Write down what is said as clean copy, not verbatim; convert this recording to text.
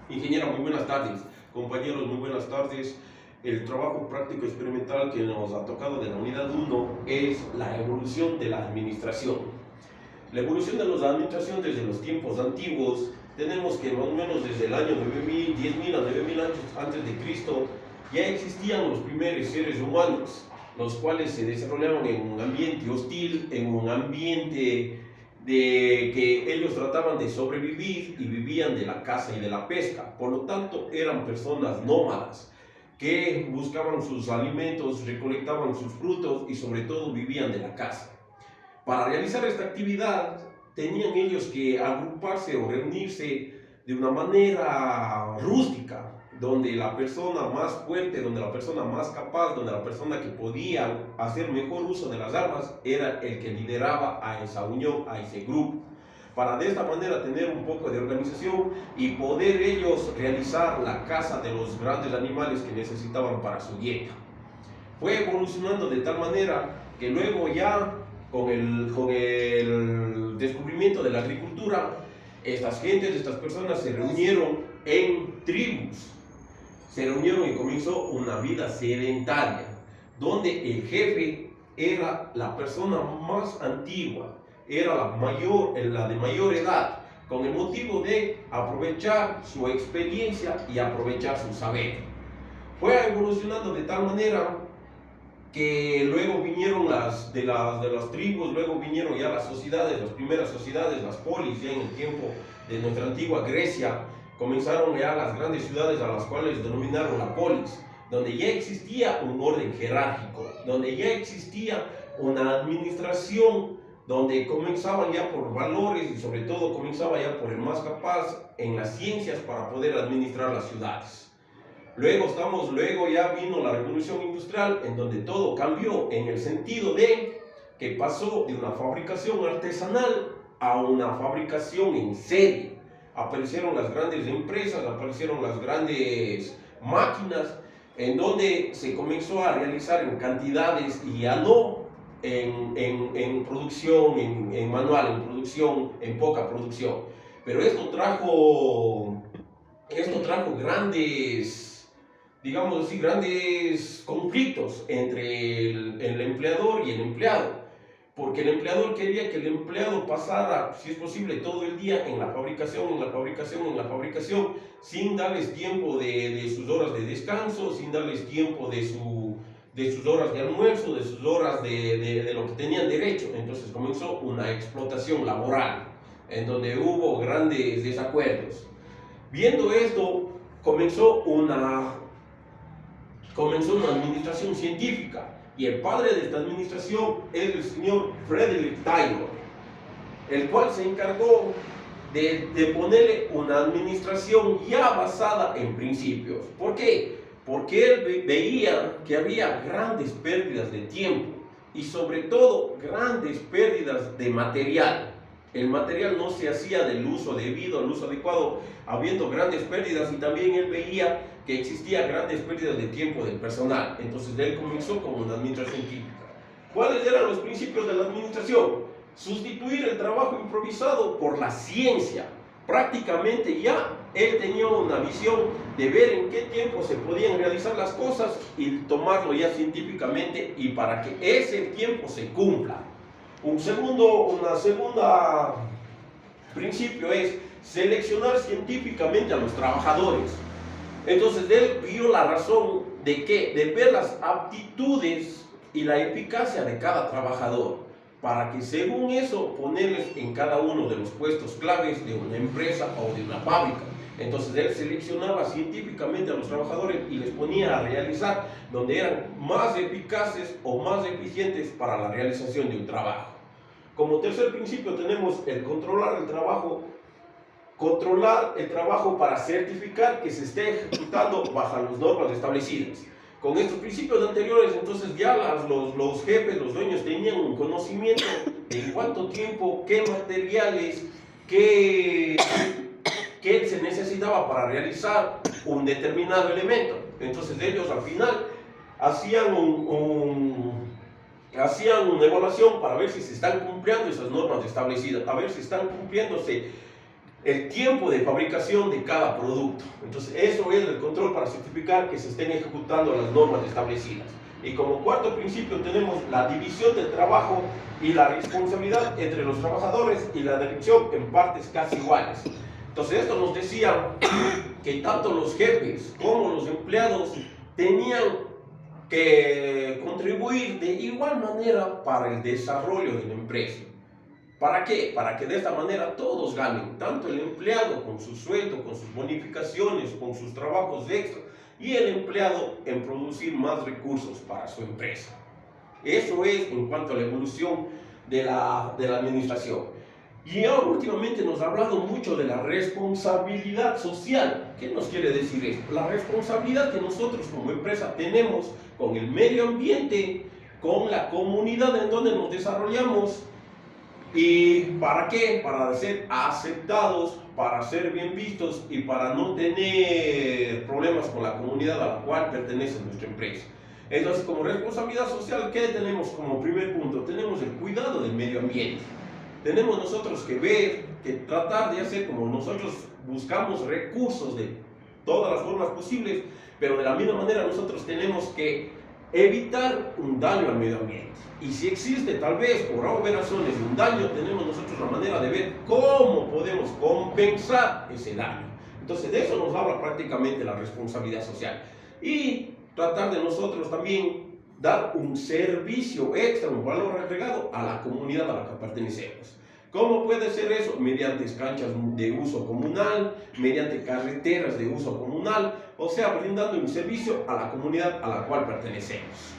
Ingeniera, muy buenas tardes. Compañeros, muy buenas tardes. El trabajo práctico experimental que nos ha tocado de la unidad 1 es la evolución de la administración. La evolución de la administración desde los tiempos antiguos, tenemos que más o menos desde el año 9000, 10.000 a 9000 años antes de Cristo, ya existían los primeros seres humanos, los cuales se desarrollaron en un ambiente hostil, en un ambiente de que ellos trataban de sobrevivir y vivían de la caza y de la pesca. Por lo tanto, eran personas nómadas que buscaban sus alimentos, recolectaban sus frutos y sobre todo vivían de la caza. Para realizar esta actividad tenían ellos que agruparse o reunirse de una manera rústica, donde la persona más fuerte, donde la persona más capaz, donde la persona que podía hacer mejor uso de las armas era el que lideraba a esa unión, a ese grupo, para de esta manera tener un poco de organización y poder ellos realizar la caza de los grandes animales que necesitaban para su dieta. Fue evolucionando de tal manera que luego ya con el descubrimiento de la agricultura, estas gentes, estas personas se reunieron en tribus, se reunieron y comenzó una vida sedentaria, donde el jefe era la persona más antigua, era la de mayor edad, con el motivo de aprovechar su experiencia y aprovechar su saber. Fue evolucionando de tal manera que luego vinieron de las tribus, luego vinieron ya las sociedades, las primeras sociedades, las polis, ya en el tiempo de nuestra antigua Grecia, comenzaron ya las grandes ciudades a las cuales denominaron la polis, donde ya existía un orden jerárquico, donde ya existía una administración, donde comenzaban ya por valores y sobre todo comenzaba ya por el más capaz en las ciencias para poder administrar las ciudades. Luego ya vino la revolución industrial, en donde todo cambió en el sentido de que pasó de una fabricación artesanal a una fabricación en serie. Aparecieron las grandes empresas, aparecieron las grandes máquinas, en donde se comenzó a realizar en cantidades y ya no en producción, en manual, en producción, en poca producción. Pero esto trajo grandes, digamos así, grandes conflictos entre el empleador y el empleado, porque el empleador quería que el empleado pasara, si es posible, todo el día en la fabricación, sin darles tiempo de sus horas de descanso, sin darles tiempo de sus horas de almuerzo, de sus horas de lo que tenían derecho. Entonces comenzó una explotación laboral, en donde hubo grandes desacuerdos. Viendo esto, comenzó una administración científica, y el padre de esta administración es el señor Frederick Taylor, el cual se encargó de ponerle una administración ya basada en principios. ¿Por qué? Porque él veía que había grandes pérdidas de tiempo y sobre todo grandes pérdidas de material. El material no se hacía del uso debido, al uso adecuado, habiendo grandes pérdidas, y también él veía que existía grandes pérdidas de tiempo del personal. Entonces él comenzó con una administración típica. ¿Cuáles eran los principios de la administración? Sustituir el trabajo improvisado por la ciencia. Prácticamente ya él tenía una visión de ver en qué tiempo se podían realizar las cosas y tomarlo ya científicamente, y para que ese tiempo se cumpla. Un segundo principio es seleccionar científicamente a los trabajadores. Entonces él vio la razón de ver las aptitudes y la eficacia de cada trabajador, para que según eso ponerles en cada uno de los puestos claves de una empresa o de una fábrica. Entonces él seleccionaba científicamente a los trabajadores y les ponía a realizar donde eran más eficaces o más eficientes para la realización de un trabajo. Como tercer principio tenemos el controlar el trabajo para certificar que se esté ejecutando bajo las normas establecidas. Con estos principios anteriores, entonces ya los jefes, los dueños tenían un conocimiento de en cuánto tiempo, qué materiales, qué se necesitaba para realizar un determinado elemento. Entonces ellos al final hacían una evaluación para ver si se están cumpliendo esas normas establecidas, a ver si están cumpliéndose el tiempo de fabricación de cada producto. Entonces, eso es el control para certificar que se estén ejecutando las normas establecidas. Y como cuarto principio tenemos la división del trabajo y la responsabilidad entre los trabajadores y la dirección en partes casi iguales. Entonces, esto nos decía que tanto los jefes como los empleados tenían que contribuir de igual manera para el desarrollo de la empresa. ¿Para qué? Para que de esta manera todos ganen, tanto el empleado con su sueldo, con sus bonificaciones, con sus trabajos extra, y el empleado en producir más recursos para su empresa. Eso es en cuanto a la evolución de la administración. Y ahora últimamente nos ha hablado mucho de la responsabilidad social. ¿Qué nos quiere decir esto? La responsabilidad que nosotros como empresa tenemos con el medio ambiente, con la comunidad en donde nos desarrollamos. ¿Y para qué? Para ser aceptados, para ser bien vistos y para no tener problemas con la comunidad a la cual pertenece nuestra empresa. Entonces, como responsabilidad social, ¿qué tenemos como primer punto? Tenemos el cuidado del medio ambiente. Tenemos nosotros que ver, que tratar de hacer como nosotros buscamos recursos de todas las formas posibles, pero de la misma manera nosotros tenemos que evitar un daño al medio ambiente. Y si existe tal vez por obras razones un daño, tenemos nosotros la manera de ver cómo podemos compensar ese daño. Entonces de eso nos habla prácticamente la responsabilidad social. Y tratar de nosotros también dar un servicio extra, un valor agregado a la comunidad a la que pertenecemos. ¿Cómo puede ser eso? Mediante canchas de uso comunal, mediante carreteras de uso comunal, o sea, brindando un servicio a la comunidad a la cual pertenecemos.